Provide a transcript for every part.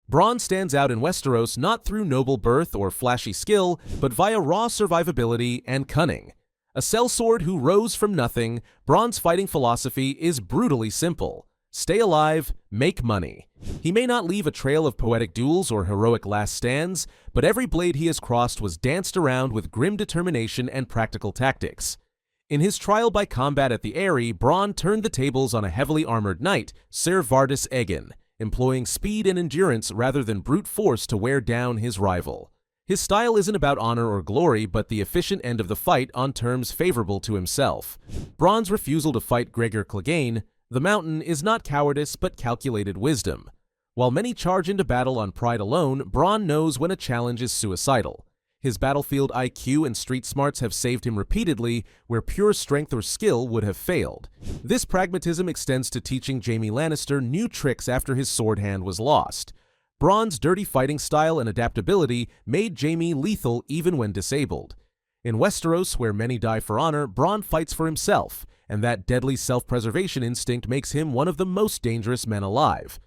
Bronn stands out in Westeros not through noble birth or flashy skill, but via raw survivability and cunning. A sellsword who rose from nothing, Bronn's fighting philosophy is brutally simple. Stay alive, make money. He may not leave a trail of poetic duels or heroic last stands, but every blade he has crossed was danced around with grim determination and practical tactics. In his trial by combat at the Eyrie, Bronn turned the tables on a heavily armored knight, Ser Arthur Dayne, employing speed and endurance rather than brute force to wear down his rival. His style isn't about honor or glory, but the efficient end of the fight on terms favorable to himself. Bronn's refusal to fight Gregor Clegane, the Mountain, is not cowardice but calculated wisdom. While many charge into battle on pride alone, Bronn knows when a challenge is suicidal. His battlefield IQ and street smarts have saved him repeatedly where pure strength or skill would have failed. This pragmatism extends to teaching Jaime Lannister new tricks after his sword hand was lost. Bronn's dirty fighting style and adaptability made Jaime lethal even when disabled. In Westeros, where many die for honor, Bronn fights for himself, and that deadly self-preservation instinct makes him one of the most dangerous men alive.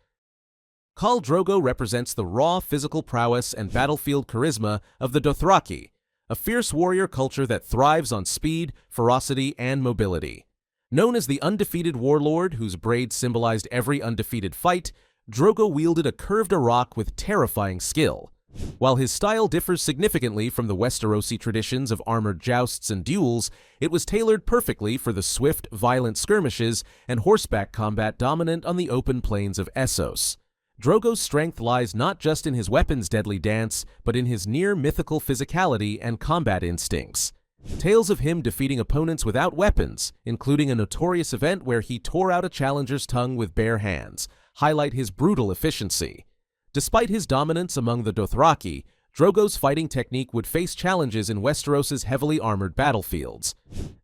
Khal Drogo represents the raw physical prowess and battlefield charisma of the Dothraki, a fierce warrior culture that thrives on speed, ferocity, and mobility. Known as the undefeated warlord whose braids symbolized every undefeated fight, Drogo wielded a curved arrock with terrifying skill. While his style differs significantly from the Westerosi traditions of armored jousts and duels, it was tailored perfectly for the swift, violent skirmishes and horseback combat dominant on the open plains of Essos. Drogo's strength lies not just in his weapon's deadly dance, but in his near-mythical physicality and combat instincts. Tales of him defeating opponents without weapons, including a notorious event where he tore out a challenger's tongue with bare hands, highlight his brutal efficiency. Despite his dominance among the Dothraki, Drogo's fighting technique would face challenges in Westeros's heavily armored battlefields.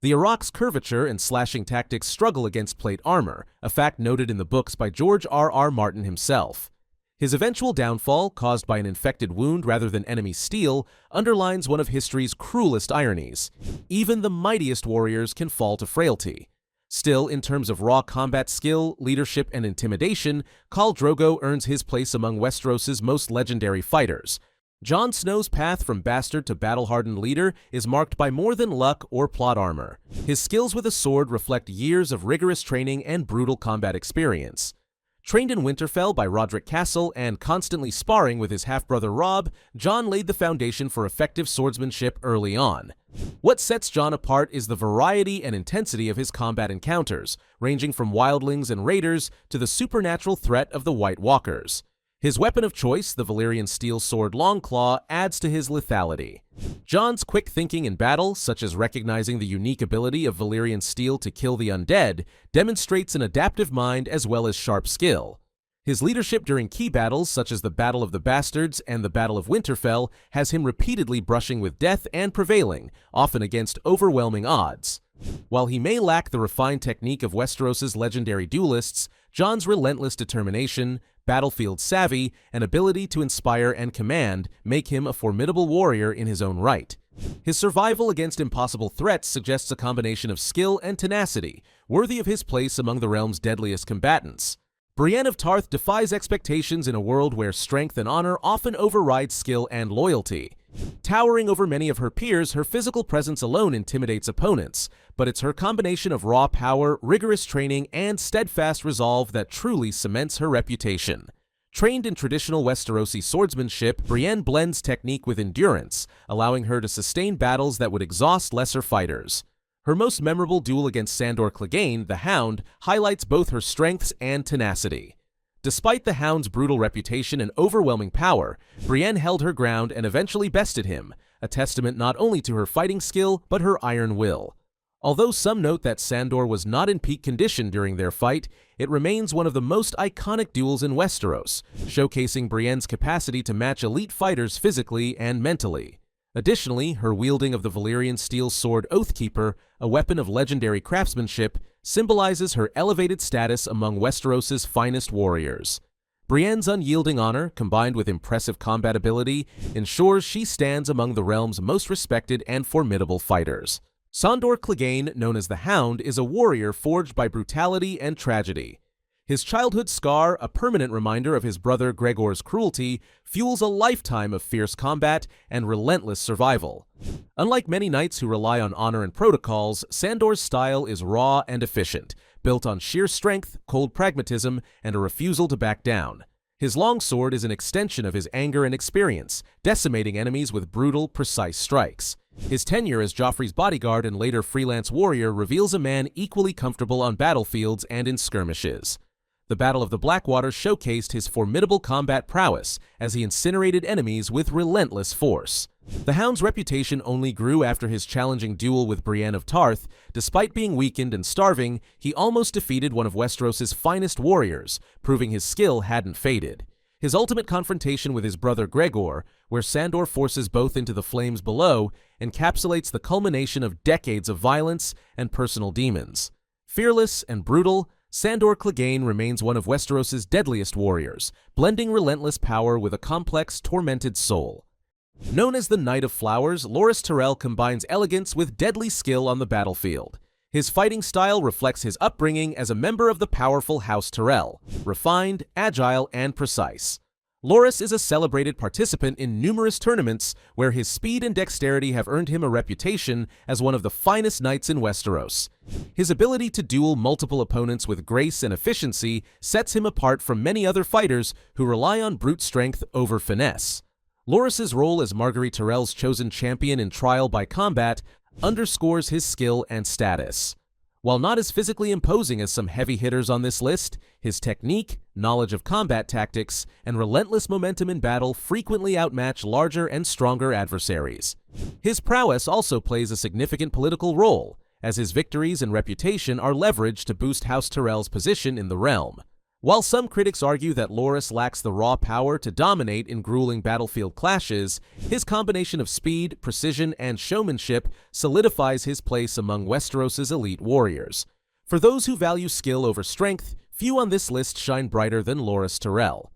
The Arrock's curvature and slashing tactics struggle against plate armor, a fact noted in the books by George R.R. Martin himself. His eventual downfall, caused by an infected wound rather than enemy steel, underlines one of history's cruelest ironies. Even the mightiest warriors can fall to frailty. Still, in terms of raw combat skill, leadership, and intimidation, Khal Drogo earns his place among Westeros's most legendary fighters. Jon Snow's path from bastard to battle-hardened leader is marked by more than luck or plot armor. His skills with a sword reflect years of rigorous training and brutal combat experience. Trained in Winterfell by Roderick Castle and constantly sparring with his half-brother Robb, Jon laid the foundation for effective swordsmanship early on. What sets Jon apart is the variety and intensity of his combat encounters, ranging from wildlings and raiders to the supernatural threat of the White Walkers. His weapon of choice, the Valyrian steel sword Longclaw, adds to his lethality. Jon's quick thinking in battle, such as recognizing the unique ability of Valyrian steel to kill the undead, demonstrates an adaptive mind as well as sharp skill. His leadership during key battles, such as the Battle of the Bastards and the Battle of Winterfell, has him repeatedly brushing with death and prevailing, often against overwhelming odds. While he may lack the refined technique of Westeros's legendary duelists, Jon's relentless determination, battlefield savvy, and ability to inspire and command make him a formidable warrior in his own right. His survival against impossible threats suggests a combination of skill and tenacity, worthy of his place among the realm's deadliest combatants. Brienne of Tarth defies expectations in a world where strength and honor often override skill and loyalty. Towering over many of her peers, her physical presence alone intimidates opponents, but it's her combination of raw power, rigorous training, and steadfast resolve that truly cements her reputation. Trained in traditional Westerosi swordsmanship, Brienne blends technique with endurance, allowing her to sustain battles that would exhaust lesser fighters. Her most memorable duel against Sandor Clegane, the Hound, highlights both her strengths and tenacity. Despite the Hound's brutal reputation and overwhelming power, Brienne held her ground and eventually bested him, a testament not only to her fighting skill but her iron will. Although some note that Sandor was not in peak condition during their fight, it remains one of the most iconic duels in Westeros, showcasing Brienne's capacity to match elite fighters physically and mentally. Additionally, her wielding of the Valyrian steel sword Oathkeeper, a weapon of legendary craftsmanship, symbolizes her elevated status among Westeros's finest warriors. Brienne's unyielding honor, combined with impressive combat ability, ensures she stands among the realm's most respected and formidable fighters. Sandor Clegane, known as the Hound, is a warrior forged by brutality and tragedy. His childhood scar, a permanent reminder of his brother Gregor's cruelty, fuels a lifetime of fierce combat and relentless survival. Unlike many knights who rely on honor and protocols, Sandor's style is raw and efficient, built on sheer strength, cold pragmatism, and a refusal to back down. His longsword is an extension of his anger and experience, decimating enemies with brutal, precise strikes. His tenure as Joffrey's bodyguard and later freelance warrior reveals a man equally comfortable on battlefields and in skirmishes. The Battle of the Blackwater showcased his formidable combat prowess as he incinerated enemies with relentless force. The Hound's reputation only grew after his challenging duel with Brienne of Tarth. Despite being weakened and starving, he almost defeated one of Westeros' finest warriors, proving his skill hadn't faded. His ultimate confrontation with his brother Gregor, where Sandor forces both into the flames below, encapsulates the culmination of decades of violence and personal demons. Fearless and brutal, Sandor Clegane remains one of Westeros' deadliest warriors, blending relentless power with a complex, tormented soul. Known as the Knight of Flowers, Loras Tyrell combines elegance with deadly skill on the battlefield. His fighting style reflects his upbringing as a member of the powerful House Tyrell, refined, agile, and precise. Loras is a celebrated participant in numerous tournaments where his speed and dexterity have earned him a reputation as one of the finest knights in Westeros. His ability to duel multiple opponents with grace and efficiency sets him apart from many other fighters who rely on brute strength over finesse. Loras's role as Marguerite Tyrell's chosen champion in Trial by Combat underscores his skill and status. While not as physically imposing as some heavy hitters on this list, his technique, knowledge of combat tactics, and relentless momentum in battle frequently outmatch larger and stronger adversaries. His prowess also plays a significant political role, as his victories and reputation are leveraged to boost House Tyrell's position in the realm. While some critics argue that Loras lacks the raw power to dominate in grueling battlefield clashes, his combination of speed, precision, and showmanship solidifies his place among Westeros' elite warriors. For those who value skill over strength, few on this list shine brighter than Loras Tyrell.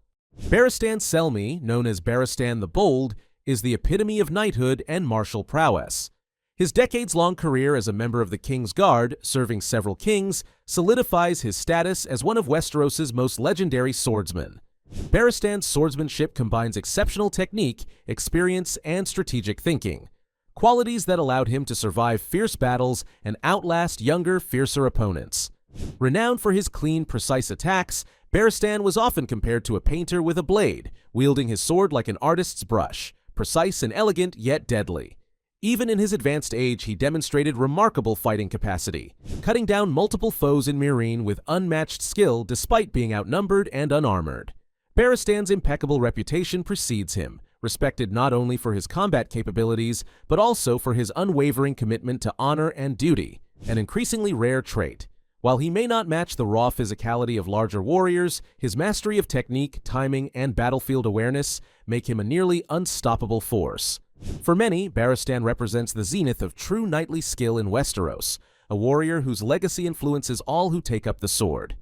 Barristan Selmy, known as Barristan the Bold, is the epitome of knighthood and martial prowess. His decades-long career as a member of the Kingsguard, serving several kings, solidifies his status as one of Westeros' most legendary swordsmen. Barristan's swordsmanship combines exceptional technique, experience, and strategic thinking, qualities that allowed him to survive fierce battles and outlast younger, fiercer opponents. Renowned for his clean, precise attacks, Barristan was often compared to a painter with a blade, wielding his sword like an artist's brush, precise and elegant yet deadly. Even in his advanced age, he demonstrated remarkable fighting capacity, cutting down multiple foes in Meereen with unmatched skill despite being outnumbered and unarmored. Barristan's impeccable reputation precedes him, respected not only for his combat capabilities, but also for his unwavering commitment to honor and duty, an increasingly rare trait. While he may not match the raw physicality of larger warriors, his mastery of technique, timing, and battlefield awareness make him a nearly unstoppable force. For many, Barristan represents the zenith of true knightly skill in Westeros, a warrior whose legacy influences all who take up the sword.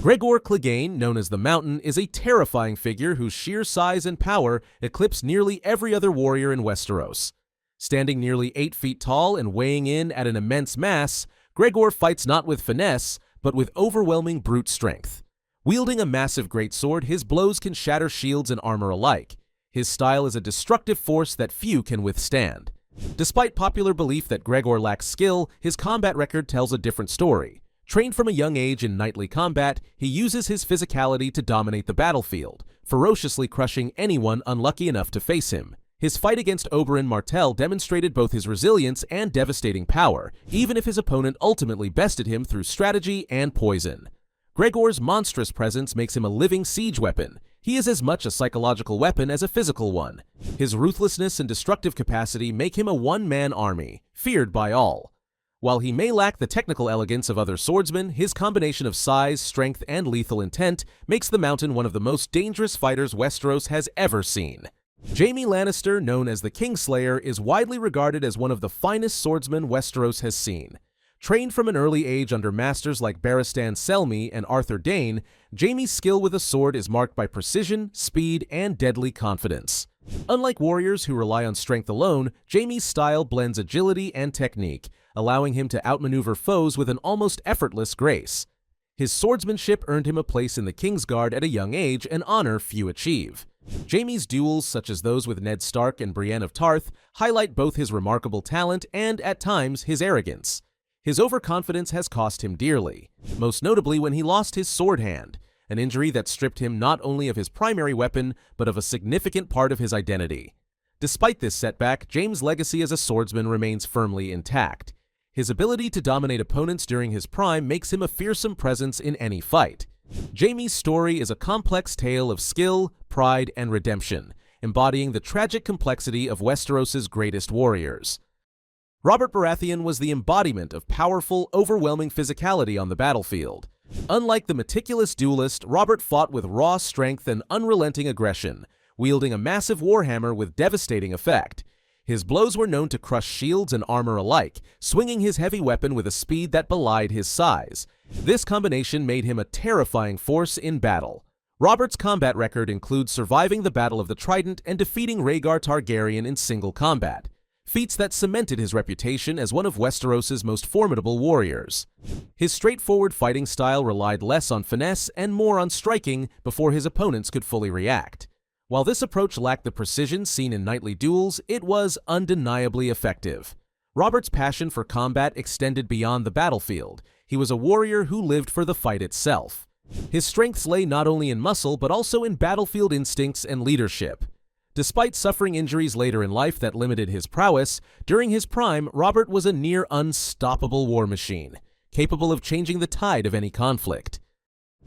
Gregor Clegane, known as the Mountain, is a terrifying figure whose sheer size and power eclipse nearly every other warrior in Westeros. Standing nearly 8 feet tall and weighing in at an immense mass, Gregor fights not with finesse, but with overwhelming brute strength. Wielding a massive greatsword, his blows can shatter shields and armor alike. His style is a destructive force that few can withstand. Despite popular belief that Gregor lacks skill, his combat record tells a different story. Trained from a young age in knightly combat, he uses his physicality to dominate the battlefield, ferociously crushing anyone unlucky enough to face him. His fight against Oberyn Martell demonstrated both his resilience and devastating power, even if his opponent ultimately bested him through strategy and poison. Gregor's monstrous presence makes him a living siege weapon. He is as much a psychological weapon as a physical one. His ruthlessness and destructive capacity make him a one-man army, feared by all. While he may lack the technical elegance of other swordsmen, his combination of size, strength, and lethal intent makes the Mountain one of the most dangerous fighters Westeros has ever seen. Jaime Lannister, known as the Kingslayer, is widely regarded as one of the finest swordsmen Westeros has seen. Trained from an early age under masters like Barristan Selmy and Arthur Dayne, Jaime's skill with a sword is marked by precision, speed, and deadly confidence. Unlike warriors who rely on strength alone, Jaime's style blends agility and technique, allowing him to outmaneuver foes with an almost effortless grace. His swordsmanship earned him a place in the Kingsguard at a young age, an honor few achieve. Jaime's duels, such as those with Ned Stark and Brienne of Tarth, highlight both his remarkable talent and, at times, his arrogance. His overconfidence has cost him dearly, most notably when he lost his sword hand, an injury that stripped him not only of his primary weapon, but of a significant part of his identity. Despite this setback, Jaime's legacy as a swordsman remains firmly intact. His ability to dominate opponents during his prime makes him a fearsome presence in any fight. Jaime's story is a complex tale of skill, pride, and redemption, embodying the tragic complexity of Westeros' greatest warriors. Robert Baratheon was the embodiment of powerful, overwhelming physicality on the battlefield. Unlike the meticulous duelist, Robert fought with raw strength and unrelenting aggression, wielding a massive warhammer with devastating effect. His blows were known to crush shields and armor alike, swinging his heavy weapon with a speed that belied his size. This combination made him a terrifying force in battle. Robert's combat record includes surviving the Battle of the Trident and defeating Rhaegar Targaryen in single combat, feats that cemented his reputation as one of Westeros' most formidable warriors. His straightforward fighting style relied less on finesse and more on striking before his opponents could fully react. While this approach lacked the precision seen in knightly duels, it was undeniably effective. Robert's passion for combat extended beyond the battlefield. He was a warrior who lived for the fight itself. His strengths lay not only in muscle but also in battlefield instincts and leadership. Despite suffering injuries later in life that limited his prowess, during his prime, Robert was a near unstoppable war machine, capable of changing the tide of any conflict.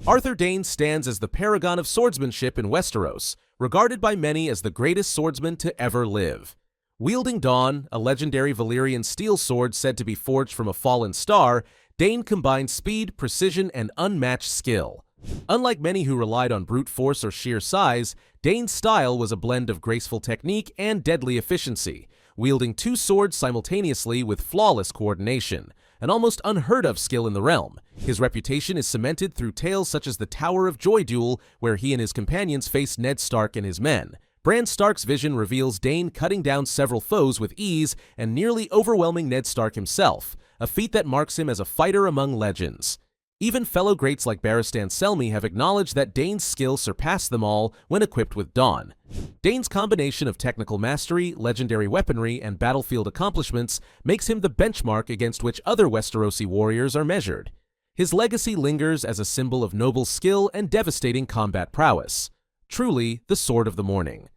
Arthur Dayne stands as the paragon of swordsmanship in Westeros, regarded by many as the greatest swordsman to ever live. Wielding Dawn, a legendary Valyrian steel sword said to be forged from a fallen star, Dayne combined speed, precision, and unmatched skill. Unlike many who relied on brute force or sheer size, Dayne's style was a blend of graceful technique and deadly efficiency, wielding two swords simultaneously with flawless coordination, an almost unheard-of skill in the realm. His reputation is cemented through tales such as the Tower of Joy duel, where he and his companions faced Ned Stark and his men. Bran Stark's vision reveals Dayne cutting down several foes with ease and nearly overwhelming Ned Stark himself, a feat that marks him as a fighter among legends. Even fellow greats like Barristan Selmy have acknowledged that Dayne's skill surpassed them all when equipped with Dawn. Dayne's combination of technical mastery, legendary weaponry, and battlefield accomplishments makes him the benchmark against which other Westerosi warriors are measured. His legacy lingers as a symbol of noble skill and devastating combat prowess. Truly, the Sword of the Morning.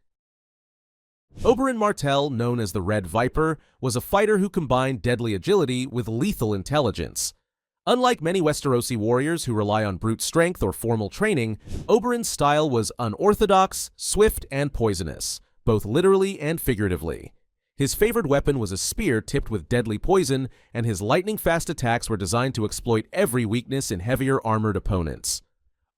Oberyn Martell, known as the Red Viper, was a fighter who combined deadly agility with lethal intelligence. Unlike many Westerosi warriors who rely on brute strength or formal training, Oberyn's style was unorthodox, swift, and poisonous, both literally and figuratively. His favored weapon was a spear tipped with deadly poison, and his lightning-fast attacks were designed to exploit every weakness in heavier armored opponents.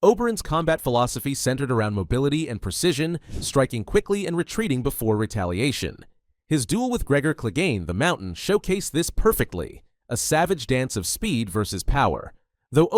Oberyn's combat philosophy centered around mobility and precision, striking quickly and retreating before retaliation. His duel with Gregor Clegane, the Mountain, showcased this perfectly, a savage dance of speed versus power. Though